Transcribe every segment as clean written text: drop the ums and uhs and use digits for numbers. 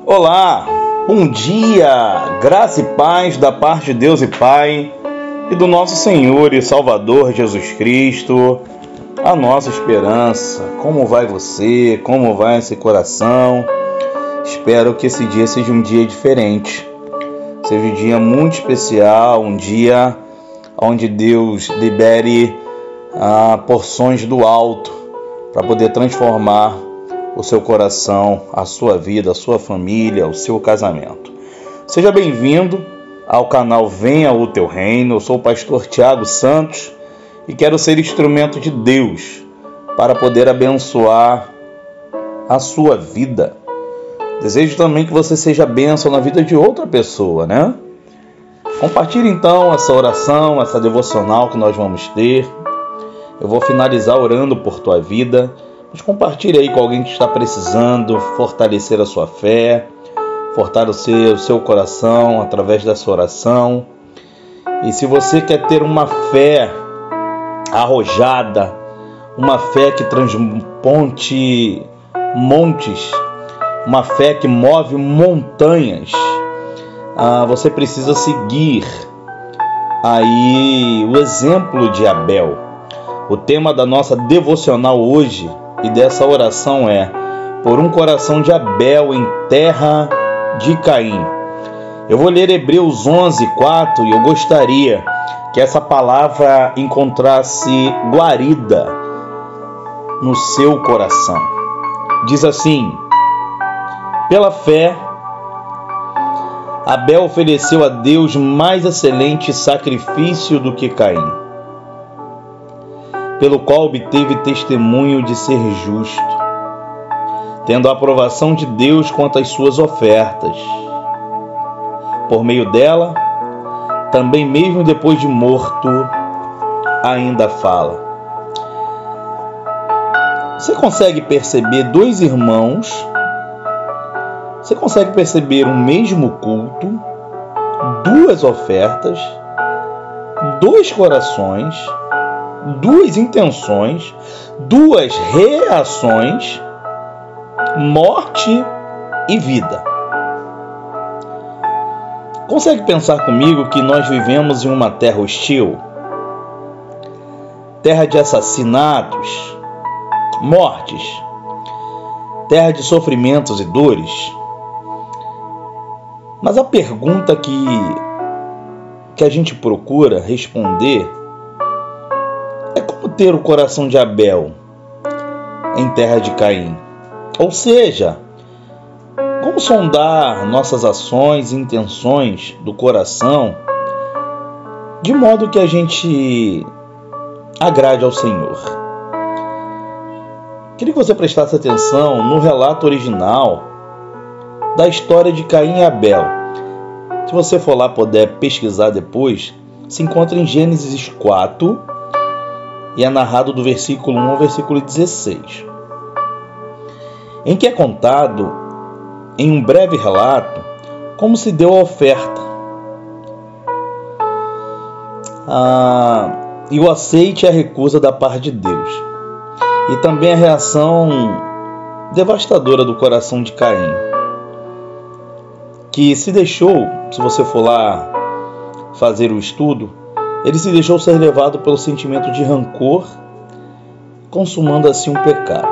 Olá, bom dia, graça e paz da parte de Deus e Pai e do nosso Senhor e Salvador Jesus Cristo, a nossa esperança. Como vai você? Como vai esse coração? Espero que esse dia seja um dia diferente, seja um dia muito especial, um dia onde Deus libere porções do alto para poder transformar o seu coração, a sua vida, a sua família, o seu casamento. Seja bem-vindo ao canal Venha o Teu Reino. Eu sou o pastor Tiago Santos e quero ser instrumento de Deus para poder abençoar a sua vida. Desejo também que você seja bênção na vida de outra pessoa, né? Compartilhe então essa oração, essa devocional que nós vamos ter. Eu vou finalizar orando por tua vida. Mas compartilhe aí com alguém que está precisando fortalecer a sua fé, fortalecer o seu coração através dessa oração. E se você quer ter uma fé arrojada, uma fé que transponte montes, uma fé que move montanhas, você precisa seguir aí o exemplo de Abel. O tema da nossa devocional hoje e dessa oração é: por um coração de Abel em terra de Caim. Eu vou ler Hebreus 11:4 e eu gostaria que essa palavra encontrasse guarida no seu coração. Diz assim: pela fé, Abel ofereceu a Deus mais excelente sacrifício do que Caim, pelo qual obteve testemunho de ser justo, tendo a aprovação de Deus quanto às suas ofertas. Por meio dela, também mesmo depois de morto, ainda fala. Você consegue perceber dois irmãos? Você consegue perceber um mesmo culto, duas ofertas, dois corações, duas intenções, duas reações, morte e vida. Consegue pensar comigo que nós vivemos em uma terra hostil? Terra de assassinatos, mortes, terra de sofrimentos e dores. Mas a pergunta que a gente procura responder é: como ter o coração de Abel em terra de Caim? Ou seja, como sondar nossas ações e intenções do coração de modo que a gente agrade ao Senhor? Queria que você prestasse atenção no relato original da história de Caim e Abel. Se você for lá puder pesquisar depois, se encontra em Gênesis 4 e é narrado do versículo 1 ao versículo 16, em que é contado, em um breve relato, como se deu a oferta e o aceite e a recusa da parte de Deus, e também a reação devastadora do coração de Caim, que se deixou, se você for lá fazer o estudo, ele se deixou ser levado pelo sentimento de rancor, consumando assim um pecado.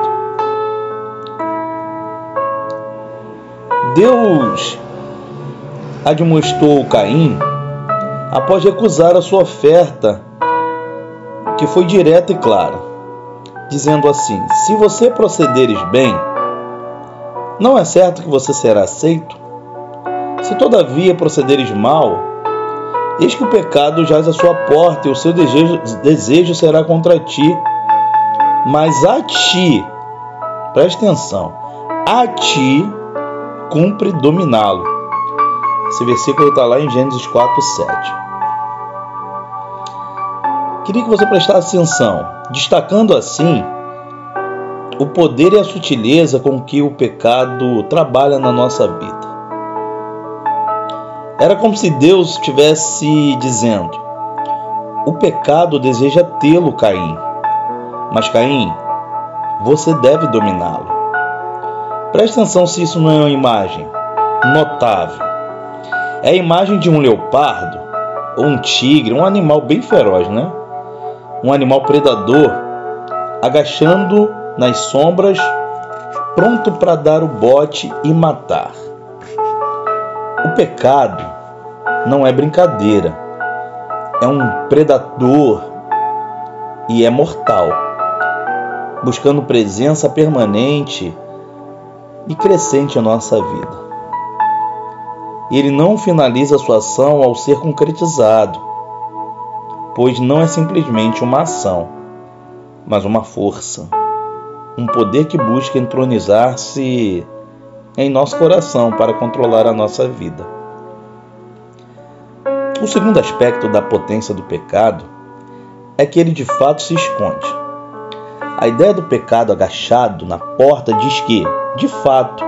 Deus admoestou Caim após recusar a sua oferta, que foi direta e clara, dizendo assim: se você procederes bem, não é certo que você será aceito? Se todavia procederes mal, eis que o pecado jaz à sua porta e o seu desejo será contra ti, mas a ti, preste atenção, a ti cumpre dominá-lo. Esse versículo está lá em Gênesis 4:7. Queria que você prestasse atenção, destacando assim o poder e a sutileza com que o pecado trabalha na nossa vida. Era como se Deus estivesse dizendo: o pecado deseja tê-lo, Caim, mas Caim, você deve dominá-lo. Preste atenção se isso não é uma imagem. notável. É a imagem de um leopardo ou um tigre, um animal bem feroz, né? Um animal predador, agachando nas sombras, pronto para dar o bote e matar. O pecado não é brincadeira, é um predador e é mortal, buscando presença permanente e crescente em nossa vida. Ele não finaliza sua ação ao ser concretizado, pois não é simplesmente uma ação, mas uma força, um poder que busca entronizar-se em nosso coração para controlar a nossa vida. O segundo aspecto da potência do pecado é que ele de fato se esconde. A ideia do pecado agachado na porta diz que, de fato,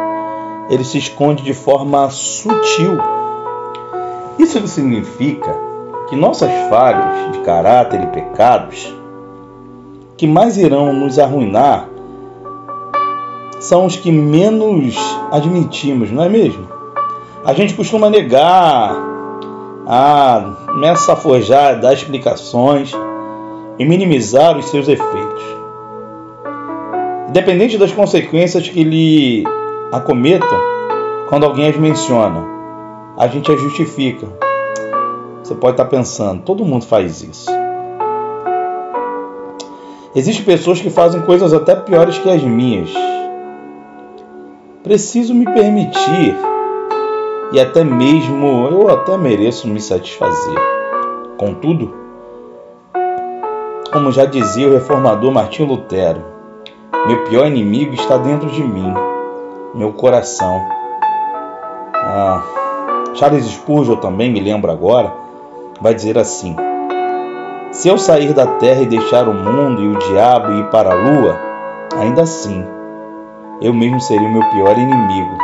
ele se esconde de forma sutil. Isso significa que nossas falhas de caráter e pecados que mais irão nos arruinar são os que menos admitimos, não é mesmo? A gente costuma negar, começa a forjar, dar explicações e minimizar os seus efeitos. Independente das consequências que lhe acometam, quando alguém as menciona, a gente as justifica. Você pode estar pensando, todo mundo faz isso. Existem pessoas que fazem coisas até piores que as minhas. Preciso me permitir e até mesmo eu até mereço me satisfazer. Contudo, como já dizia o reformador Martinho Lutero, meu pior inimigo está dentro de mim, meu coração. Charles Spurgeon também, me lembro agora, vai dizer assim: se eu sair da terra e deixar o mundo e o diabo ir para a lua, ainda assim, eu mesmo seria o meu pior inimigo.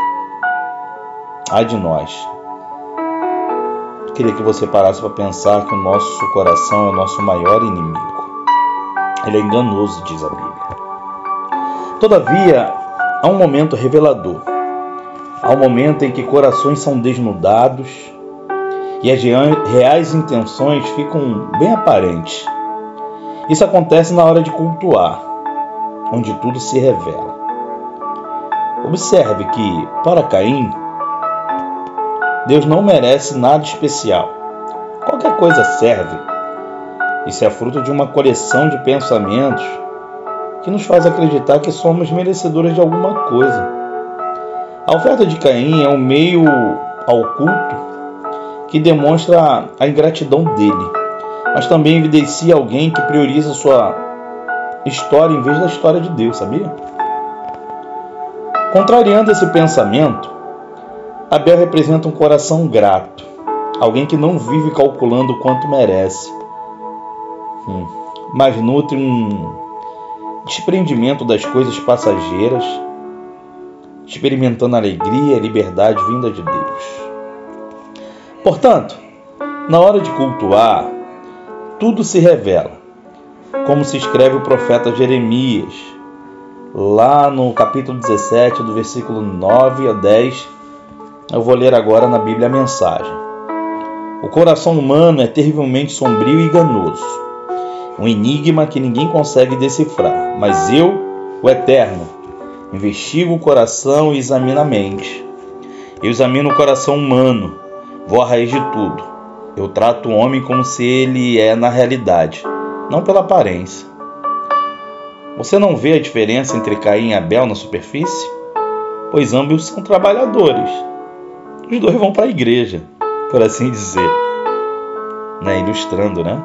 Ai de nós. Eu queria que você parasse para pensar que o nosso coração é o nosso maior inimigo. Ele é enganoso, diz a Bíblia. Todavia, há um momento revelador. Há um momento em que corações são desnudados e as reais intenções ficam bem aparentes. Isso acontece na hora de cultuar, onde tudo se revela. Observe que, para Caim, Deus não merece nada especial. Qualquer coisa serve. Isso é fruto de uma coleção de pensamentos que nos faz acreditar que somos merecedores de alguma coisa. A oferta de Caim é um meio ao culto que demonstra a ingratidão dele, mas também evidencia alguém que prioriza sua história em vez da história de Deus, sabia? Contrariando esse pensamento, Abel representa um coração grato, alguém que não vive calculando o quanto merece, mas nutre um desprendimento das coisas passageiras, experimentando a alegria e a liberdade vinda de Deus. Portanto, na hora de cultuar, tudo se revela, como se escreve o profeta Jeremias, lá no capítulo 17, do versículo 9 a 10, eu vou ler agora na Bíblia a mensagem. O coração humano é terrivelmente sombrio e enganoso, um enigma que ninguém consegue decifrar, mas eu, o Eterno, investigo o coração e examino a mente. Eu examino o coração humano, vou à raiz de tudo. Eu trato o homem como se ele é na realidade, não pela aparência. Você não vê a diferença entre Caim e Abel na superfície? Pois ambos são trabalhadores. Os dois vão para a igreja, por assim dizer. Ilustrando, né?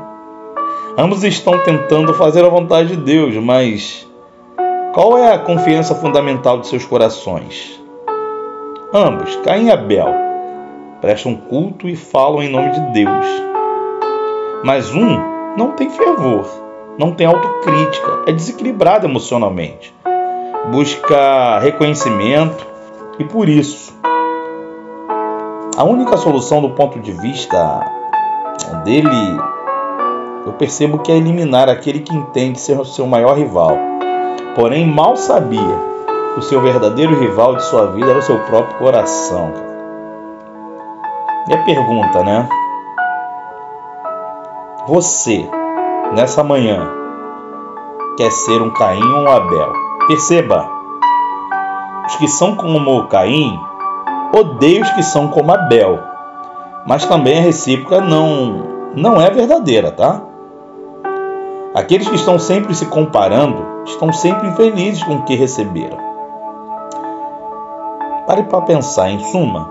Ambos estão tentando fazer a vontade de Deus, mas qual é a confiança fundamental de seus corações? Ambos, Caim e Abel, prestam culto e falam em nome de Deus. Mas um não tem fervor, não tem autocrítica, é desequilibrado emocionalmente, busca reconhecimento e, por isso, a única solução do ponto de vista dele, eu percebo que é eliminar aquele que entende ser o seu maior rival. Porém, mal sabia que o seu verdadeiro rival de sua vida era o seu próprio coração. E a pergunta, né? Você, nessa manhã, quer ser um Caim ou um Abel? Perceba, os que são como Caim odeiam os que são como Abel, mas também a recíproca não é verdadeira, tá? Aqueles que estão sempre se comparando estão sempre infelizes com o que receberam. Pare para pensar, em suma,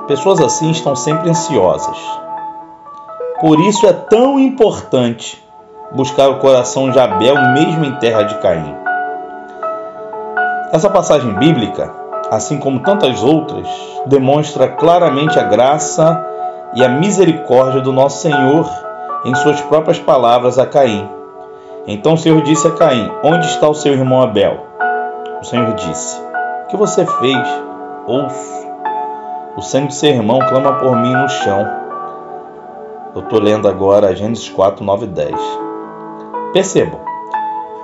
pessoas assim estão sempre ansiosas. Por isso é tão importante buscar o coração de Abel mesmo em terra de Caim. Essa passagem bíblica, assim como tantas outras, demonstra claramente a graça e a misericórdia do nosso Senhor em suas próprias palavras a Caim. Então o Senhor disse a Caim: onde está o seu irmão Abel? O Senhor disse: o que você fez? Ouço. O sangue de seu irmão clama por mim no chão. Eu estou lendo agora Gênesis 4, 9 e 10. Percebam,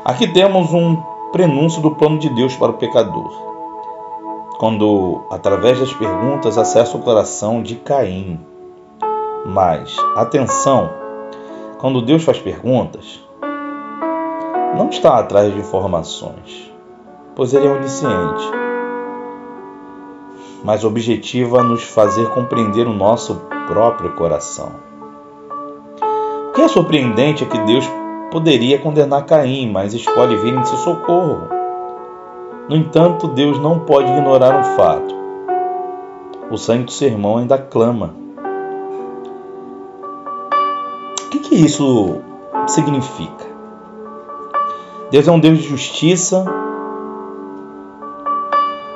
aqui temos um prenúncio do plano de Deus para o pecador, quando, através das perguntas, acessa o coração de Caim. Mas, atenção, quando Deus faz perguntas, não está atrás de informações, pois Ele é onisciente, mas objetiva nos fazer compreender o nosso próprio coração. O que é surpreendente é que Deus poderia condenar Caim, mas escolhe vir em seu socorro. No entanto, Deus não pode ignorar um fato: o sangue do seu irmão ainda clama. O que isso significa? Deus é um Deus de justiça,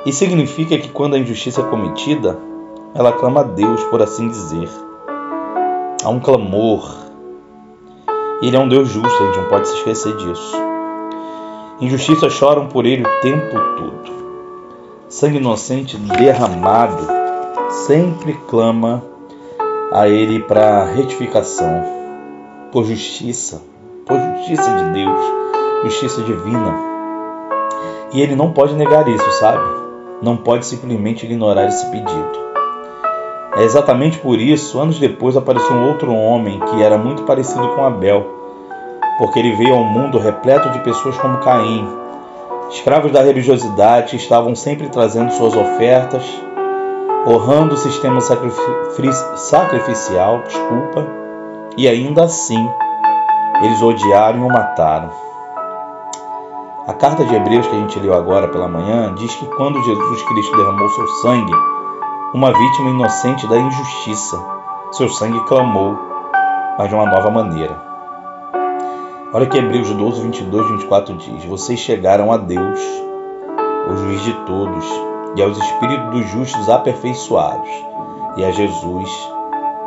e significa que quando a injustiça é cometida, ela clama a Deus, por assim dizer. Há um clamor. Ele é um Deus justo, a gente não pode se esquecer disso. Injustiças choram por Ele o tempo todo. Sangue inocente derramado sempre clama a Ele para retificação, por justiça de Deus, justiça divina. E Ele não pode negar isso, sabe? Não pode simplesmente ignorar esse pedido. É exatamente por isso, anos depois, apareceu um outro homem que era muito parecido com Abel, porque ele veio ao mundo repleto de pessoas como Caim, escravos da religiosidade, que estavam sempre trazendo suas ofertas, honrando o sistema sacrificial, e ainda assim, eles odiaram e o mataram. A carta de Hebreus que a gente leu agora pela manhã diz que quando Jesus Cristo derramou seu sangue, uma vítima inocente da injustiça, seu sangue clamou, mas de uma nova maneira. Olha que Hebreus 12, 22 e 24 diz: vocês chegaram a Deus, o juiz de todos, e aos espíritos dos justos aperfeiçoados, e a Jesus,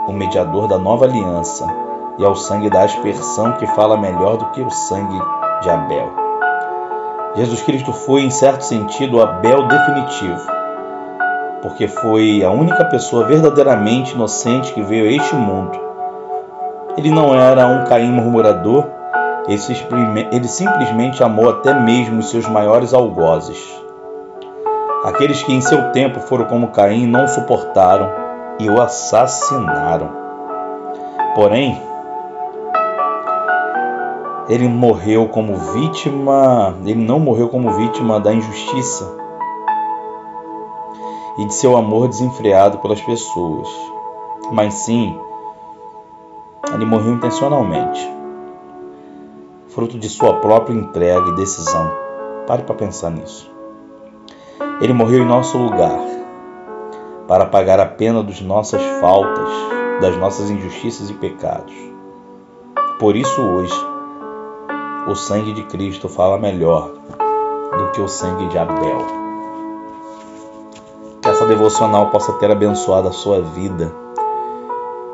o mediador da nova aliança, e ao sangue da aspersão que fala melhor do que o sangue de Abel. Jesus Cristo foi, em certo sentido, o Abel definitivo, porque foi a única pessoa verdadeiramente inocente que veio a este mundo. Ele não era um Caim murmurador, ele simplesmente amou até mesmo os seus maiores algozes. Aqueles que em seu tempo foram como Caim não suportaram e o assassinaram. Porém, ele não morreu como vítima da injustiça e de seu amor desenfreado pelas pessoas, mas sim, ele morreu intencionalmente, fruto de sua própria entrega e decisão. Pare para pensar nisso. Ele morreu em nosso lugar, para pagar a pena das nossas faltas, das nossas injustiças e pecados. Por isso hoje, o sangue de Cristo fala melhor do que o sangue de Abel. Que essa devocional possa ter abençoado a sua vida.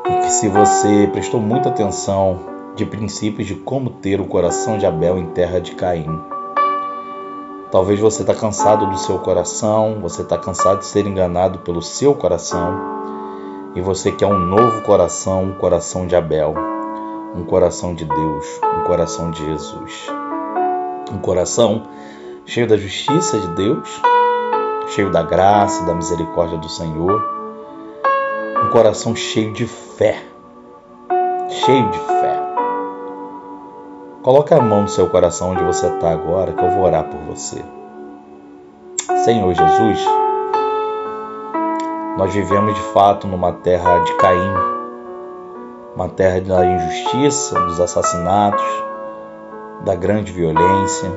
E que, se você prestou muita atenção de princípios de como ter o coração de Abel em terra de Caim. Talvez você está cansado do seu coração, você está cansado de ser enganado pelo seu coração. E você quer um novo coração, um coração de Abel. Um coração de Deus, um coração de Jesus. Um coração cheio da justiça de Deus, cheio da graça e da misericórdia do Senhor. um coração cheio de fé. Cheio de fé. Coloque a mão no seu coração onde você está agora, que eu vou orar por você. Senhor Jesus, nós vivemos de fato numa terra de Caim, uma terra da injustiça, dos assassinatos, da grande violência.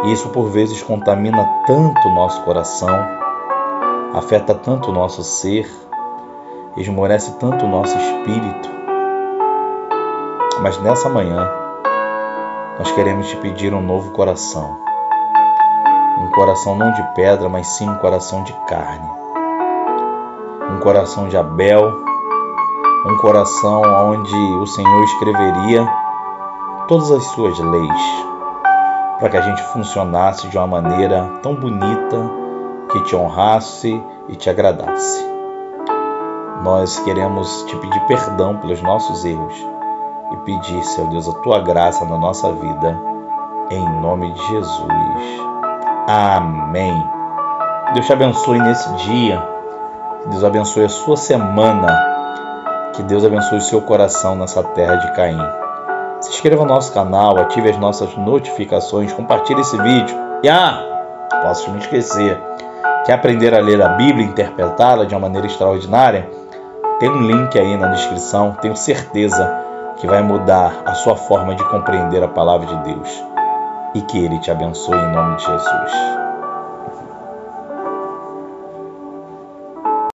E isso por vezes contamina tanto o nosso coração, afeta tanto o nosso ser, esmorece tanto o nosso espírito. Mas nessa manhã, nós queremos te pedir um novo coração. Um coração não de pedra, mas sim um coração de carne. Um coração de Abel, um coração onde o Senhor escreveria todas as suas leis, para que a gente funcionasse de uma maneira tão bonita, que te honrasse e te agradasse. Nós queremos te pedir perdão pelos nossos erros e pedir, Senhor Deus, a tua graça na nossa vida, em nome de Jesus. Amém. Deus te abençoe nesse dia, que Deus abençoe a sua semana, que Deus abençoe o seu coração nessa terra de Caim. Se inscreva no nosso canal, ative as nossas notificações, compartilhe esse vídeo. E posso me esquecer, quer aprender a ler a Bíblia e interpretá-la de uma maneira extraordinária? Tem um link aí na descrição, tenho certeza que vai mudar a sua forma de compreender a palavra de Deus. E que Ele te abençoe em nome de Jesus.